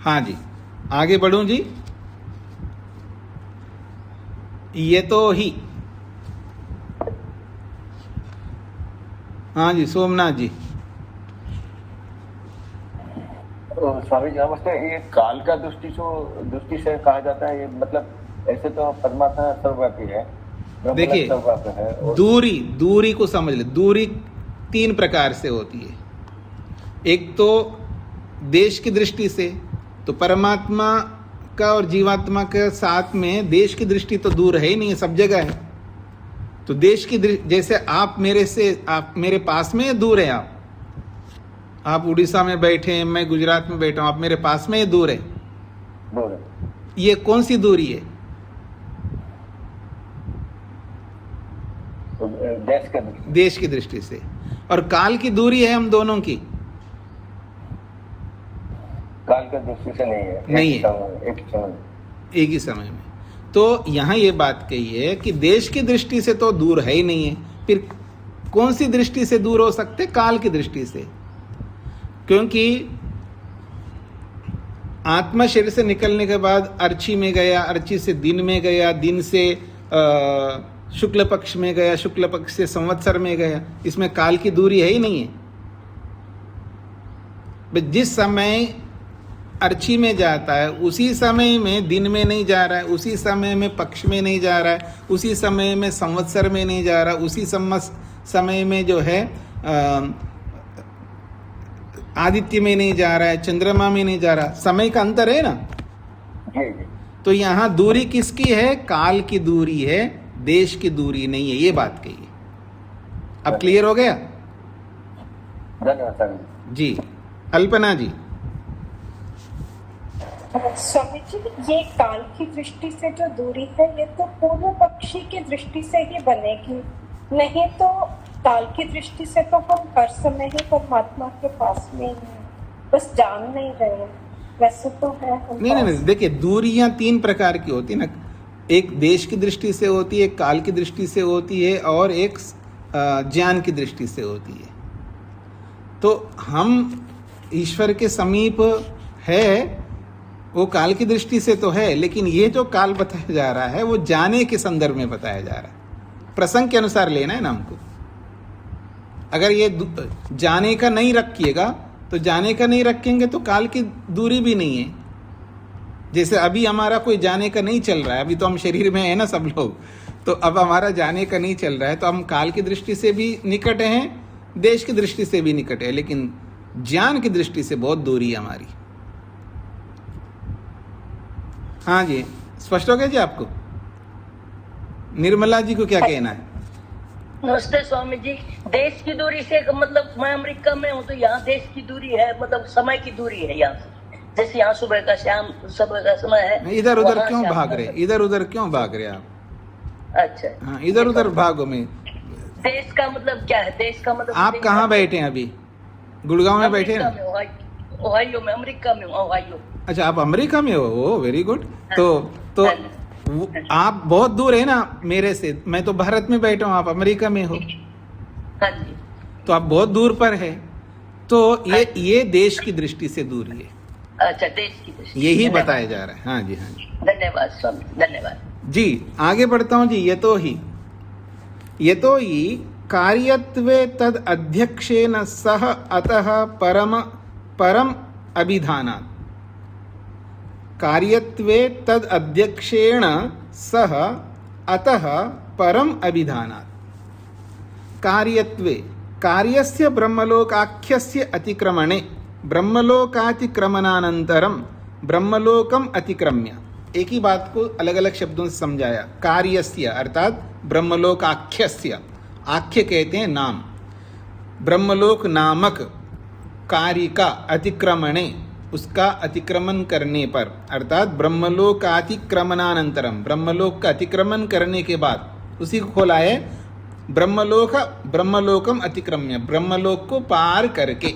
हाँ जी, आगे बढ़ूं जी। ये तो ही, हाँ जी सोमनाथ जी। स्वामी जी नमस्ते। ये काल का दृष्टि से कहा जाता है, ये मतलब ऐसे तो परमात्मा सर्वव्यापी है, देखिए सर्वव्यापी है। दूरी को समझ ले। दूरी तीन प्रकार से होती है। एक तो देश की दृष्टि से, तो परमात्मा का और जीवात्मा के साथ में देश की दृष्टि तो दूर है ही नहीं, सब जगह है। तो देश की जैसे आप मेरे पास में दूर है, आप उड़ीसा में बैठे हैं, मैं गुजरात में बैठा हूं, आप मेरे पास में दूर है। ये कौन सी दूरी है? देश की दृष्टि से। और काल की दूरी है हम दोनों की, काल का दृष्टि से नहीं है, नहीं एक समय एक ही समय में। तो यहाँ ये बात कही है कि देश की दृष्टि से तो दूर है ही नहीं है, फिर कौन सी दृष्टि से दूर हो सकते? काल की दृष्टि से, क्योंकि आत्मा शरीर से निकलने के बाद अर्ची में गया, अर्ची से दिन में गया, दिन से शुक्ल पक्ष में गया, शुक्ल पक्ष से संवत्सर में गया, इसमें काल की दूरी है ही नहीं है। जिस समय अर्ची में जाता है उसी समय में दिन में नहीं जा रहा है, उसी समय में पक्ष में नहीं जा रहा है, उसी समय में संवत्सर में नहीं जा रहा, उसी समय में जो है आदित्य में नहीं जा रहा है, चंद्रमा में नहीं जा रहा, समय का अंतर है ना। तो यहाँ दूरी किसकी है? काल की दूरी है, देश की दूरी नहीं है, ये बात कही है। अब क्लियर हो गया? धन्यवाद जी। अल्पना जी। स्वामी जी, ये काल की दृष्टि से जो दूरी है ये तो पूर्व पक्षी की दृष्टि से ही बनेगी, नहीं तो काल की दृष्टि से तो हम हर समय ही परमात्मा के पास में ही हैं, बस जान नहीं रहे, वैसे तो है हम नहीं, देखिए दूरियां 3 प्रकार की होती है ना, एक देश की दृष्टि से होती है, एक काल की दृष्टि से होती है, और एक ज्ञान की दृष्टि से होती है। तो हम ईश्वर के समीप है, वो काल की दृष्टि से तो है, लेकिन ये जो काल बताया जा रहा है वो जाने के संदर्भ में बताया जा रहा है, प्रसंग के अनुसार लेना है ना हमको। अगर ये जाने का नहीं रखिएगा तो जाने का नहीं रखेंगे तो काल की दूरी भी नहीं है। जैसे अभी हमारा कोई जाने का नहीं चल रहा है, अभी तो हम शरीर में है ना सब लोग, तो अब हमारा जाने का नहीं चल रहा है, तो हम काल की दृष्टि से भी निकट हैं, देश की दृष्टि से भी निकट है, लेकिन ज्ञान की दृष्टि से बहुत दूरी है हमारी। हाँ जी, स्पष्ट हो गया जी आपको? निर्मला जी को क्या कहना है? नमस्ते स्वामी जी। देश की दूरी से मतलब मैं अमेरिका में हूँ तो यहाँ देश की दूरी है, मतलब समय की दूरी है यहाँ से। जैसे यहाँ सुबह का समय है, इधर उधर क्यों भाग रहे? इधर उधर क्यों भाग रहे आप? अच्छा, हाँ, इधर उधर भागो में। देश का मतलब क्या है? देश का मतलब आप कहाँ बैठे हैं अभी? गुड़गांव में बैठे हैं? ओहायो में, अमेरिका में, ओहायो। अच्छा, आप अमेरिका में हो? ओ वेरी गुड। तो आप बहुत दूर है ना मेरे से, मैं तो भारत में बैठा हूँ, आप अमेरिका में हो। हाँ जी। तो आप बहुत दूर पर है, तो ये देश की दृष्टि से दूरी है। अच्छा, देश की दृष्टि, यही बताया जा रहा है। हाँ जी, हाँ जी, धन्यवाद स्वामी, धन्यवाद जी। आगे बढ़ता हूँ जी। यतो ही कार्यत्वे तद अध्यक्षेन सह अतः परम अभिधानात्। कार्यत्वे तद अध्यक्षेण सह अतः परम अभिधानात्। कार्यत्वे, कार्यस्य ब्रह्मलोकाख्यस्य अतिक्रमणे ब्रह्मलोकातिक्रमणानन्तरं ब्रह्मलोकम अतिक्रम्य। एक ही बात को अलग अलग शब्दों से समझाया। कार्यस्य अर्थात ब्रह्मलोकाख्यस्य, आख्य कहते हैं नाम, ब्रह्मलोक नामक कार्य का अतिक्रमणे, उसका अतिक्रमण करने पर, अर्थात ब्रह्मलोकातिक्रमणानंतरम, ब्रह्मलोक का अतिक्रमण करने के बाद, उसी को खोला है ब्रह्मलोकम अतिक्रम्य, ब्रह्मलोक को पार करके।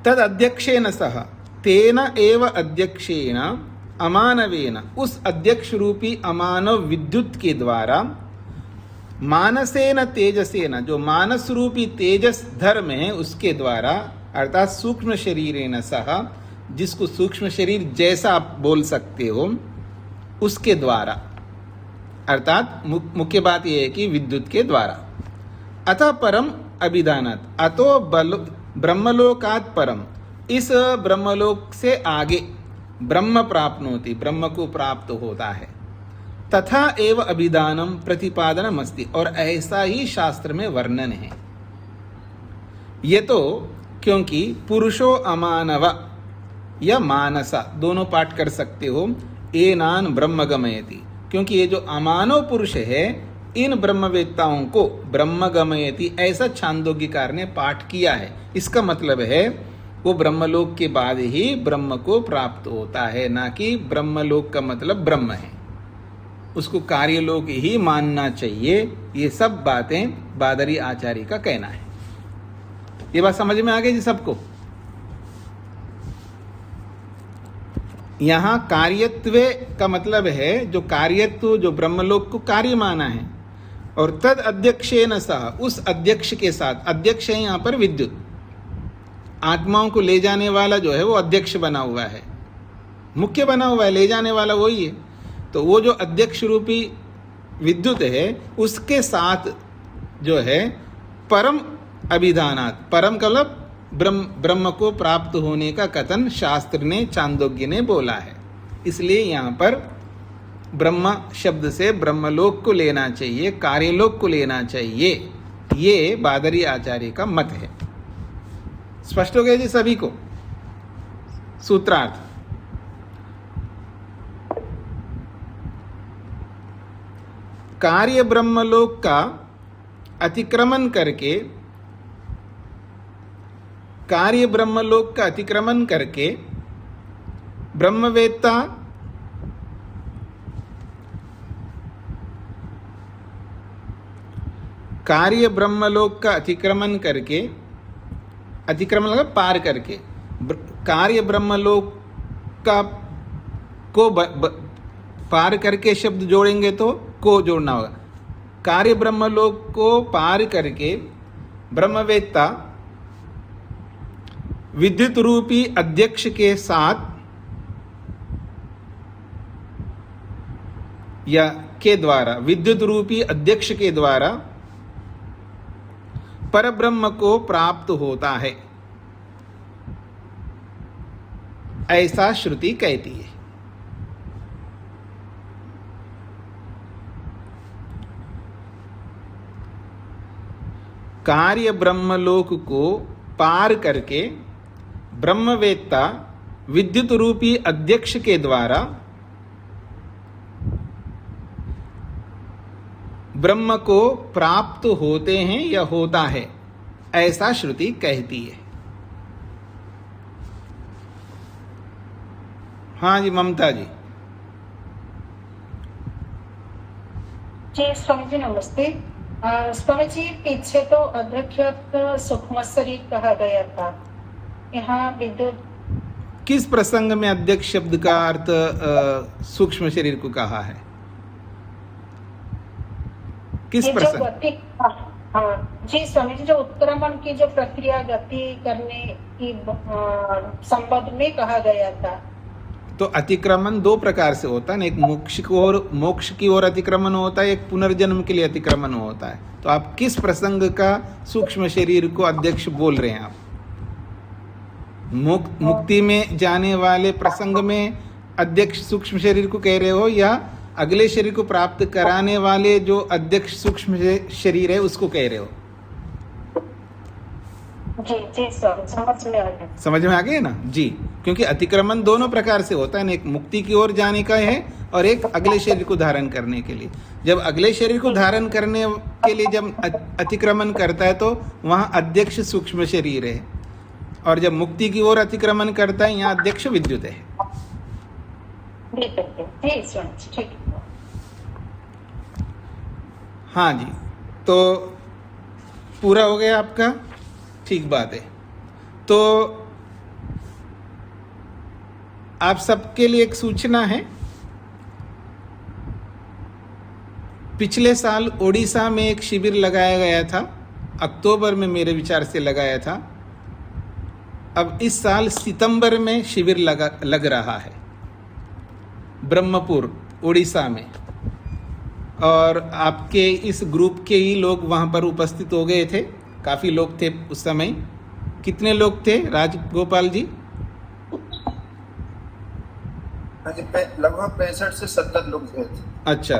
तद अध्यक्षेन सह, तेन एव अध्यक्षेन अमानवेन, उस अध्यक्ष रूपी अमानव विद्युत के द्वारा, मानसेन तेजसेन, जो मानस रूपी तेजस धर्म है उसके द्वारा, अर्थात सूक्ष्म शरीरेण सह, जिसको सूक्ष्म शरीर जैसा आप बोल सकते हो, उसके द्वारा, अर्थात मुख्य बात यह है कि विद्युत के द्वारा। अतः परम अभिधानात्, अतो ब्रह्मलोकात् परम, इस ब्रह्मलोक से आगे ब्रह्म प्राप्नोति, ब्रह्म को प्राप्त होता है। तथा एव अभिधानम प्रतिपादनम अस्ति, और ऐसा ही शास्त्र में वर्णन है। ये तो क्योंकि पुरुषो अमानव या मानसा, दोनों पाठ कर सकते हो, एनान ब्रह्म गमयति, क्योंकि ये जो अमानव पुरुष है इन ब्रह्मवेत्ताओं को ब्रह्म गमयति, ऐसा छांदोग्यकार ने पाठ किया है। इसका मतलब है वो ब्रह्मलोक के बाद ही ब्रह्म को प्राप्त होता है, ना कि ब्रह्मलोक का मतलब ब्रह्म है। उसको कार्यलोक ही मानना चाहिए। ये सब बातें बादरी आचार्य का कहना है। ये बात समझ में आ गई जी सबको? यहाँ कार्यत्व का मतलब है जो कार्यत्व, जो ब्रह्मलोक को कार्य माना है, और तद अध्यक्षेन सह, उस अध्यक्ष के साथ, अध्यक्ष है यहाँ पर विद्युत, आत्माओं को ले जाने वाला जो है वो अध्यक्ष बना हुआ है, मुख्य बना हुआ है, ले जाने वाला वही है। तो वो जो अध्यक्ष रूपी विद्युत है उसके साथ जो है परम अभिधानात, परम का मतलब ब्रह्म को प्राप्त होने का कथन शास्त्र ने, चांदोग्य ने बोला है। इसलिए यहाँ पर ब्रह्म शब्द से ब्रह्मलोक को लेना चाहिए, कार्यलोक को लेना चाहिए, ये बादरी आचार्य का मत है। स्पष्ट हो गया जी सभी को? सूत्रार्थ, कार्य ब्रह्मलोक का अतिक्रमण करके, कार्य ब्रह्मलोक का अतिक्रमण करके ब्रह्मवेत्ता कार्य ब्रह्मलोक का अतिक्रमण करके, अतिक्रमण मतलब पार करके, कार्य ब्रह्मलोक का को पार करके शब्द जोड़ेंगे तो को जोड़ना होगा। कार्य ब्रह्मलोक को पार करके ब्रह्मवेत्ता विद्युत रूपी अध्यक्ष के साथ या के द्वारा, विद्युत रूपी अध्यक्ष के द्वारा परब्रह्म को प्राप्त होता है, ऐसा श्रुति कहती है। कार्य ब्रह्मलोक को पार करके ब्रह्मवेत्ता विद्युत रूपी अध्यक्ष के द्वारा ब्रह्म को प्राप्त होते हैं या होता है, ऐसा श्रुति कहती है। हाँ जी ममता जी। जी स्वामी जी नमस्ते। स्वामी जी पीछे तो अध्यक्ष सूक्ष्म शरीर कहा गया था, यहाँ विद्युत किस प्रसंग में अध्यक्ष शब्द का अर्थ सूक्ष्म शरीर को कहा है? किस प्रसंग? हाँ जी स्वामी जी, जो उत्क्रमण की जो प्रक्रिया गति करने की संबंध में कहा गया था। तो अतिक्रमण दो प्रकार से होता है ना, एक मोक्ष की ओर अतिक्रमण होता है, एक पुनर्जन्म के लिए अतिक्रमण होता है। तो आप किस प्रसंग का सूक्ष्म शरीर को अध्यक्ष बोल रहे हैं? आप मुक्ति में जाने वाले प्रसंग में अध्यक्ष सूक्ष्म शरीर को कह रहे हो, या अगले शरीर को प्राप्त कराने वाले जो अध्यक्ष सूक्ष्म शरीर है उसको कह रहे हो? जी जी सर, समझ में आ गया। समझ में आ गया ना जी? क्योंकि अतिक्रमण दोनों प्रकार से होता है ना, एक मुक्ति की ओर जाने का है और एक अगले शरीर को धारण करने के लिए। जब अगले शरीर को धारण करने के लिए जब अतिक्रमण करता है तो वहाँ अध्यक्ष सूक्ष्म शरीर है, और जब मुक्ति की ओर अतिक्रमण करता है यहाँ अध्यक्ष विद्युत है। ठीक। हाँ जी, तो पूरा हो गया आपका? ठीक बात है। तो आप सबके लिए एक सूचना है, पिछले साल ओडिशा में एक शिविर लगाया गया था, अक्टूबर में मेरे विचार से लगाया था। अब इस साल सितंबर में शिविर लग रहा है ब्रह्मपुर ओडिशा में, और आपके इस ग्रुप के ही लोग वहाँ पर उपस्थित हो गए थे। काफ़ी लोग थे उस समय। कितने लोग थे राजगोपाल जी? लगभग 65 से 70 लोग थे। अच्छा,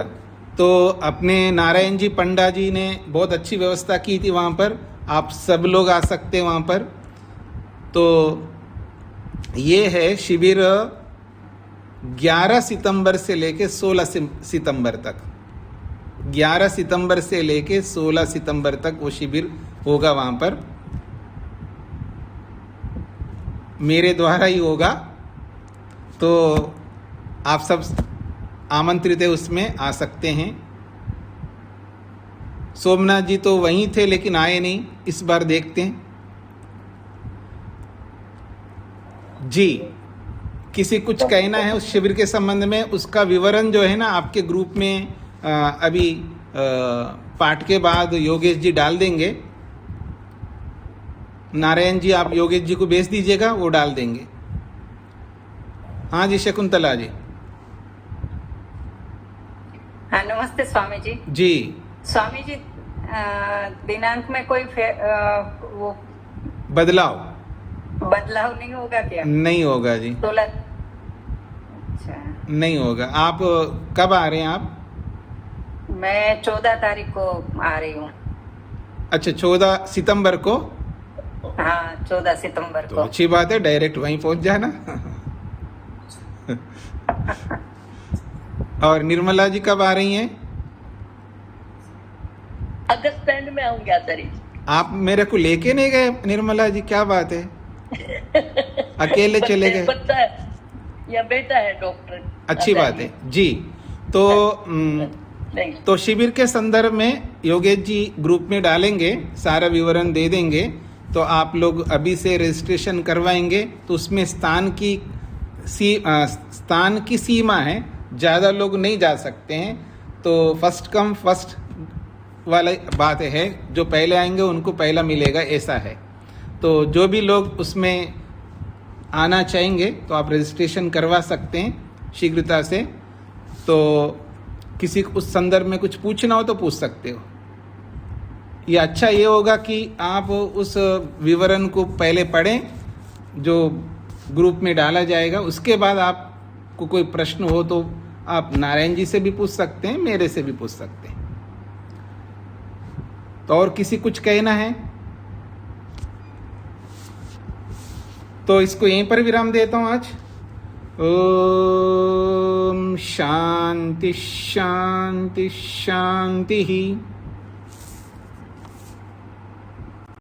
तो अपने नारायण जी पंडा जी ने बहुत अच्छी व्यवस्था की थी वहाँ पर, आप सब लोग आ सकते हैं वहाँ पर। तो ये है शिविर 11 सितंबर से लेके 16 सितंबर तक, 11 सितंबर से लेके 16 सितंबर तक वो शिविर होगा वहाँ पर, मेरे द्वारा ही होगा। तो आप सब आमंत्रित है उसमें आ सकते हैं। सोमनाथ जी तो वहीं थे लेकिन आए नहीं, इस बार देखते हैं। जी, किसी कुछ कहना है उस शिविर के संबंध में? उसका विवरण जो है ना आपके ग्रुप में अभी पाठ के बाद योगेश जी डाल देंगे। नारायण जी, आप योगेश जी को भेज दीजिएगा, वो डाल देंगे। हाँ जी, शकुंतला जी। हाँ, नमस्ते स्वामी जी। जी स्वामी जी, दिनांक में कोई वो बदलाव नहीं होगा क्या? नहीं होगा जी, 16। अच्छा, नहीं होगा। आप कब आ रहे हैं आप? मैं 14 तारीख को आ रही हूँ। अच्छा, 14 सितंबर को? हाँ, 14 सितंबर तो को। अच्छी बात है, डायरेक्ट वहीं पहुंच जाना। और निर्मला जी कब आ रही हैं? अगस्त एंड में आऊंगी आचार्य जी। आप मेरे को लेके नहीं गए निर्मला जी, क्या बात है? अकेले चले गए? बच्चा है या बेटा है डॉक्टर। अच्छी बात है जी। तो नहीं, तो शिविर के संदर्भ में योगेश जी ग्रुप में डालेंगे, सारा विवरण दे देंगे। तो आप लोग अभी से रजिस्ट्रेशन करवाएंगे तो उसमें स्थान की सीमा है, ज़्यादा लोग नहीं जा सकते हैं। तो फर्स्ट कम फर्स्ट वाला बात है, जो पहले आएंगे उनको पहला मिलेगा, ऐसा है। तो जो भी लोग उसमें आना चाहेंगे तो आप रजिस्ट्रेशन करवा सकते हैं शीघ्रता से। तो किसी को उस संदर्भ में कुछ पूछना हो तो पूछ सकते हो। ये अच्छा ये होगा कि आप उस विवरण को पहले पढ़ें जो ग्रुप में डाला जाएगा, उसके बाद आपको कोई प्रश्न हो तो आप नारायण जी से भी पूछ सकते हैं, मेरे से भी पूछ सकते हैं। तो और किसी कुछ कहना है तो इसको यहीं पर विराम देता हूं आज। ओम शांति शांति शांति ही।